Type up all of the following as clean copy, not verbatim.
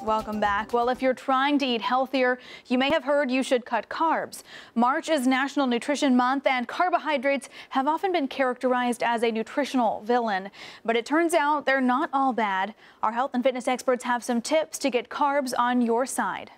Welcome back. Well, if you're trying to eat healthier, you may have heard you should cut carbs. March is National Nutrition Month, and carbohydrates have often been characterized as a nutritional villain. But it turns out they're not all bad. Our health and fitness experts have some tips to get carbs on your side.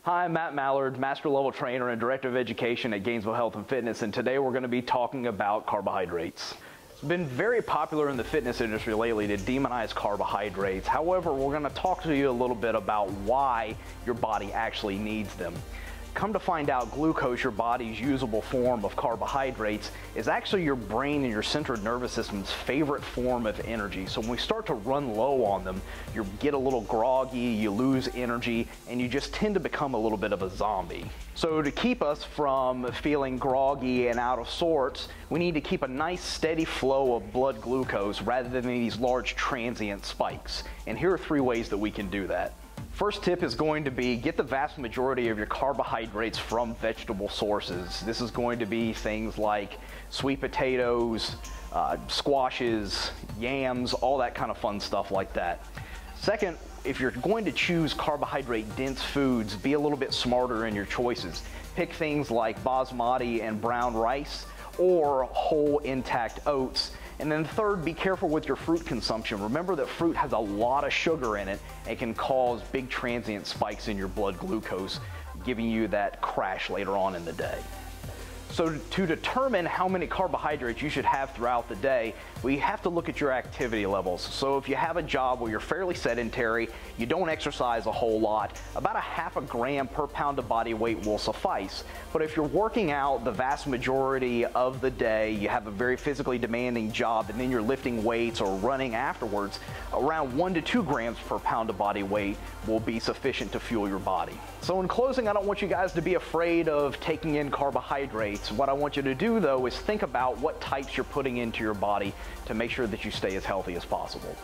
Hi, I'm Matt Mallard, Master Level Trainer and Director of Education at Gainesville Health and Fitness, and today we're going to be talking about carbohydrates. It's been very popular in the fitness industry lately to demonize carbohydrates. However, we're going to talk to you a little bit about why your body actually needs them. Come to find out, glucose, your body's usable form of carbohydrates, is actually your brain and your central nervous system's favorite form of energy. So when we start to run low on them, you get a little groggy, you lose energy, and you just tend to become a little bit of a zombie. So to keep us from feeling groggy and out of sorts, we need to keep a nice steady flow of blood glucose rather than these large transient spikes. And here are 3 ways that we can do that. First tip is going to be get the vast majority of your carbohydrates from vegetable sources. This is going to be things like sweet potatoes, squashes, yams, all that kind of fun stuff like that. Second, if you're going to choose carbohydrate-dense foods, be a little bit smarter in your choices. Pick things like basmati and brown rice or whole intact oats. And then third, be careful with your fruit consumption. Remember that fruit has a lot of sugar in it and can cause big transient spikes in your blood glucose, giving you that crash later on in the day. So to determine how many carbohydrates you should have throughout the day, we have to look at your activity levels. So if you have a job where you're fairly sedentary, you don't exercise a whole lot, about 1/2 gram per pound of body weight will suffice. But if you're working out the vast majority of the day, you have a very physically demanding job, and then you're lifting weights or running afterwards, around 1 to 2 grams per pound of body weight will be sufficient to fuel your body. So in closing, I don't want you guys to be afraid of taking in carbohydrates. What I want you to do, though, is think about what types you're putting into your body to make sure that you stay as healthy as possible.